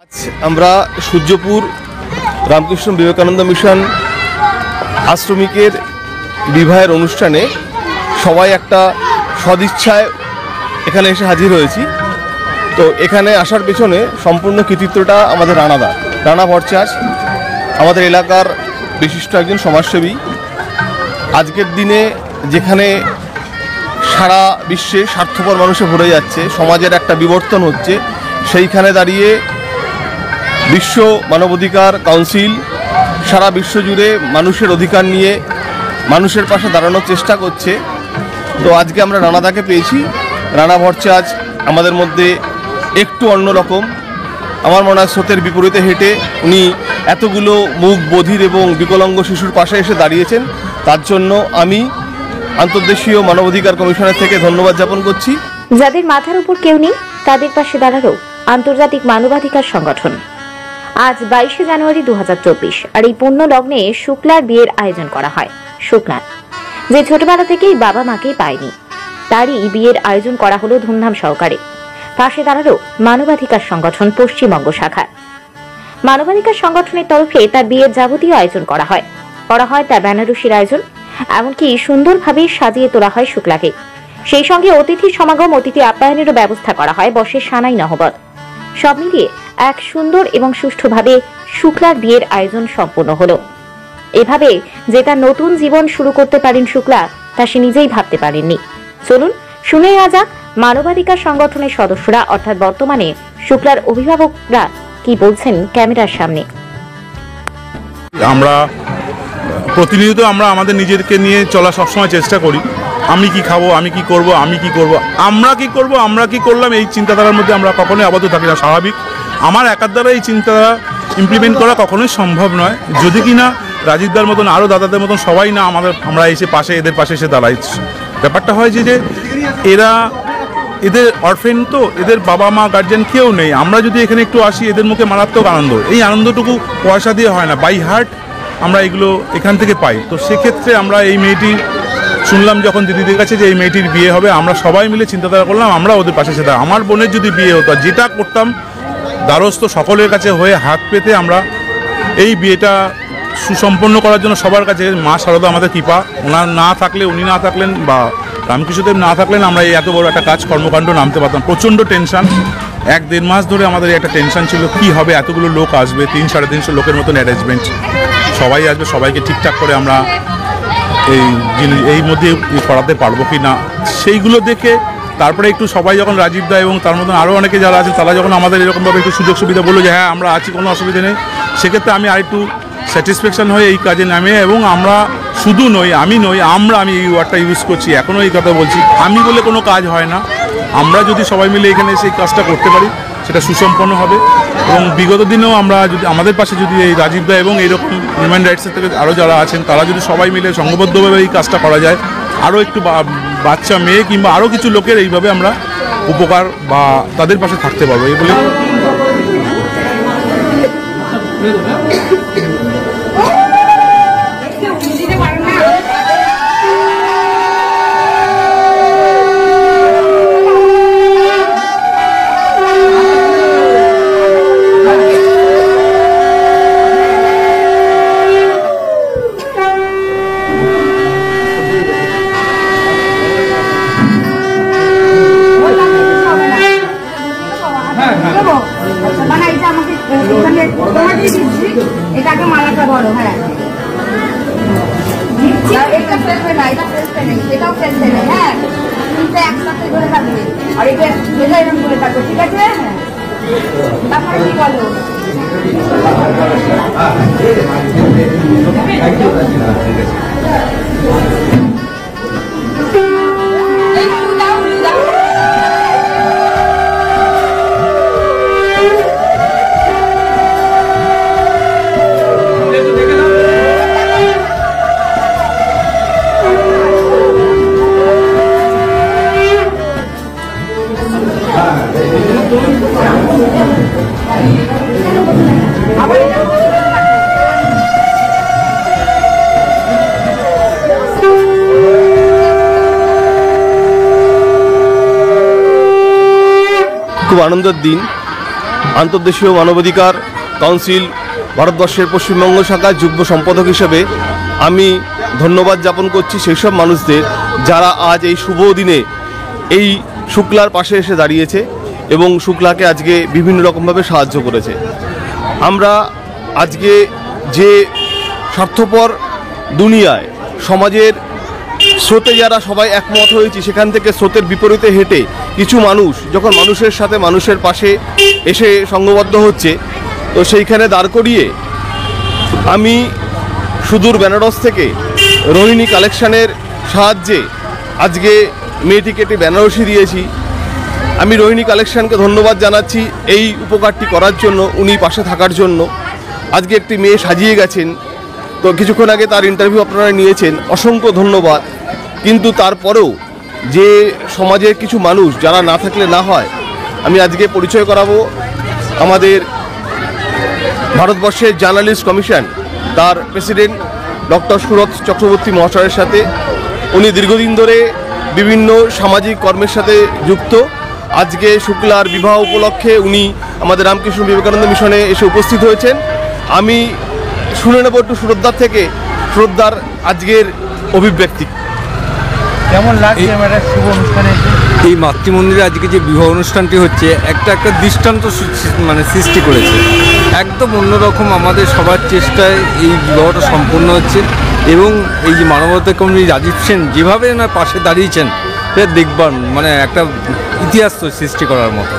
আজ আমরা সূর্যপুর রামকৃষ্ণ বিবেকানন্দ মিশন আশ্রমিকের বিবাহের অনুষ্ঠানে সবাই একটা সদিচ্ছায় এখানে এসে হাজির হয়েছি। তো এখানে আসার পেছনে সম্পূর্ণ কৃতিত্বটা আমাদের রানা ভট্টাচার্য, আমাদের এলাকার বিশিষ্ট একজন সমাজসেবী। আজকের দিনে যেখানে সারা বিশ্বে স্বার্থপর মানুষে ভরে যাচ্ছে, সমাজের একটা বিবর্তন হচ্ছে, সেইখানে দাঁড়িয়ে বিশ্ব মানবাধিকার কাউন্সিল সারা বিশ্ব জুড়ে মানুষের অধিকার নিয়ে মানুষের পাশে দাঁড়ানোর চেষ্টা করছে। তো আজকে আমরা রানাদাকে পেয়েছি। রানা ভট্টাচার্য আমাদের মধ্যে একটু অন্যরকম। আমার মনে হয় স্রোতের বিপরীতে হেঁটে উনি এতগুলো মুখ বধির এবং বিকলাঙ্গ শিশুর পাশে এসে দাঁড়িয়েছেন। তার জন্য আমি আন্তর্দেশীয় মানবাধিকার কমিশনের থেকে ধন্যবাদ জ্ঞাপন করছি। যাদের মাথার উপর কেউ নেই তাদের পাশে দাঁড়ালো আন্তর্জাতিক মানবাধিকার সংগঠন। আজ 22শে জানুয়ারি 2024 আর এই পুণ্য লগ্নে শুক্লার বিয়ের আয়োজন করা হয়। শুক্লার যে ছোটবেলা থেকেই বাবা মাকেই পায়নি, তারই বিয়ের আয়োজন করা হলো ধুমধাম সহকারে। পাশে দাঁড়ালো মানবাধিকার সংগঠন পশ্চিমবঙ্গ শাখা। মানবাধিকার সংগঠনের তরফে তার বিয়ের যাবতীয় আয়োজন করা হয় তার বেনারসির আয়োজন, এমনকি সুন্দরভাবে সাজিয়ে তোলা হয় শুক্লাকে। সেই সঙ্গে অতিথির সমাগম, অতিথি আপ্যায়নেরও ব্যবস্থা করা হয়, বসে সানাই নহবত। সব মিলিয়ে এক সুন্দর এবং সুষ্ঠুভাবে শুক্লার বিয়ের আয়োজন সম্পূর্ণ হলো। এভাবে যে তার নতুন জীবন শুরু করতে পারেন শুক্লা, তা সে নিজেই ভাবতে পারেননি। চলুন শুনে নেওয়া যাক মানবাধিকার সংগঠনের সদস্যরা, অর্থাৎ বর্তমানে শুক্লার অভিভাবকরা কি বলছেন ক্যামেরার সামনে। আমরা প্রতিনিয়ত আমাদের নিজেকে নিয়ে চলা সবসময় চেষ্টা করি। আমি কি খাবো, আমি কি করব, আমরা কি করলাম, এই চিন্তাধারার মধ্যে আমরা কখনোই আবদ্ধ থাকি না। স্বাভাবিক, আমার একার দ্বারা এই চিন্তাধারা ইমপ্লিমেন্ট করা কখনোই সম্ভব নয়, যদি কিনা রাজীবদার মতন আরও দাদাদের মতন সবাই না আমরা এসে এদের পাশে এসে দাঁড়াই। ব্যাপারটা হয় যে এদের অরফেন, তো এদের বাবা মা গার্জেন কেউ নেই। আমরা যদি এখানে একটু আসি, এদের মুখে মারাত্মক আনন্দ। এই আনন্দটুকু পয়সা দিয়ে হয় না, বাই হার্ট আমরা এগুলো এখান থেকে পাই। তো সেক্ষেত্রে আমরা এই মেয়েটি শুনলাম যখন দিদিদের কাছে যে এই মেয়েটির বিয়ে হবে, আমরা সবাই মিলে চিন্তাধারা করলাম আমরা ওদের পাশে এসে দাঁড়াই। আমার বোনের যদি বিয়ে হতো, যেটা করতাম দ্বারস্থ সকলের কাছে হয়ে হাত পেতে আমরা এই বিয়েটা সুসম্পন্ন করার জন্য সবার কাছে, মা শারদা আমাদের কৃপা, ওনার না থাকলে, উনি না থাকলেন বা রামকৃষ্ণদেব না থাকলেন, আমরা এই এত বড় একটা কর্মকাণ্ড নামতে পারতাম। প্রচণ্ড টেনশন, 1-1.5 মাস ধরে আমাদের একটা টেনশন ছিল, কি হবে, এতগুলো লোক আসবে, 300-350 লোকের মতন অ্যারেঞ্জমেন্ট, সবাই আসবে, সবাইকে ঠিকঠাক করে আমরা এই মধ্যে করাতে পারবো কি না, সেইগুলো দেখে তারপরে একটু সবাই যখন রাজীবদা এবং তার মতন আরও অনেকে যারা আছে তারা যখন আমাদের এরকমভাবে একটু সুযোগ সুবিধা বললো যে হ্যাঁ আমরা আছি, কোনো অসুবিধা নেই, সেক্ষেত্রে আমি আরেকটু স্যাটিসফ্যাকশন হয়ে এই কাজে নামে। এবং আমরা শুধু নই, আমি এই ওয়ার্ডটা ইউজ করছি, এখনও এই কথা বলছি, আমি বলে কোনো কাজ হয় না। আমরা যদি সবাই মিলে এখানে সেই কাজটা করতে পারি, সেটা সুসম্পন্ন হবে। এবং বিগত দিনেও আমরা যদি আমাদের পাশে যদি এই রাজীবদা এবং এইরকম হিউম্যান রাইটসের থেকে আরও যারা আছেন তারা যদি সবাই মিলে সংঘবদ্ধভাবে এই কাজটা করা যায়, আরও একটু বাচ্চা মেয়ে কিংবা আরও কিছু লোকের এইভাবে আমরা উপকার বা তাদের পাশে থাকতে পারবো, এই বলে। এটাকে মালাটা বড়, হ্যাঁ এটা ফেলবে না, এটা ফেলবে না, এটাও ফেলবে না, হ্যাঁ তিনটা একসাথে ধরে থাকবে, আর এটা ফেলে এরকম করে থাকবে, ঠিক আছে? তারপরে কি বলো, খুব আনন্দের দিন। আন্তর্দেশীয় মানবাধিকার কাউন্সিল ভারতবর্ষের পশ্চিমবঙ্গ শাখার যুগ্ম সম্পাদক হিসেবে আমি ধন্যবাদ জ্ঞাপন করছি সেই সব মানুষদের যারা আজ এই শুভ দিনে এই শুক্লার পাশে এসে দাঁড়িয়েছে এবং শুক্লাকে আজকে বিভিন্ন রকমভাবে সাহায্য করেছে। আমরা আজকে যে স্বার্থপর দুনিয়ায় সমাজের স্রোতে যারা সবাই একমত হয়েছি, সেখান থেকে স্রোতের বিপরীতে হেঁটে কিছু মানুষ যখন মানুষের সাথে মানুষের পাশে এসে সঙ্গবদ্ধ হচ্ছে, তো সেইখানে দাঁড় করিয়ে আমি সুদূর বেনারস থেকে রোহিণী কালেকশনের সাহায্যে আজকে মেয়েটিকে একটি বেনারসি দিয়েছি। আমি রোহিণী কালেকশনকে ধন্যবাদ জানাচ্ছি এই উপকারটি করার জন্য, উনি পাশে থাকার জন্য। আজকে একটি মেয়ে সাজিয়ে গেছেন, তো কিছুক্ষণ আগে তার ইন্টারভিউ আপনারা নিয়েছেন, অসংখ্য ধন্যবাদ। কিন্তু তারপরেও যে সমাজের কিছু মানুষ যারা না থাকলে না হয়, আমি আজকে পরিচয় করাবো আমাদের ভারতবর্ষের জার্নালিস্ট কমিশন, তার প্রেসিডেন্ট ডক্টর সুরত চক্রবর্তী মহাশয়ের সাথে। উনি দীর্ঘদিন ধরে বিভিন্ন সামাজিক কর্মের সাথে যুক্ত। আজকে শুক্লার বিবাহ উপলক্ষে উনি আমাদের রামকৃষ্ণ বিবেকানন্দ মিশনে এসে উপস্থিত হয়েছেন। আমি শুনে নেব একটু সুরতদার থেকে, সুরতদার আজকের অভিব্যক্তি কেমন লাগছে আমার শুভ অনুষ্ঠানে? এই মাতৃমন্দিরে আজকে যে বিবাহ অনুষ্ঠানটি হচ্ছে একটা দৃষ্টান্ত মানে সৃষ্টি করেছে। একদম অন্যরকম আমাদের সবার চেষ্টায় এই বিবাহটা সম্পূর্ণ হচ্ছে এবং এই যে মানবতা কর্মী রাজীব সেন যেভাবে ওনার পাশে দাঁড়িয়েছেন, সেটা দেখবার মানে একটা ইতিহাস সৃষ্টি করার মতো।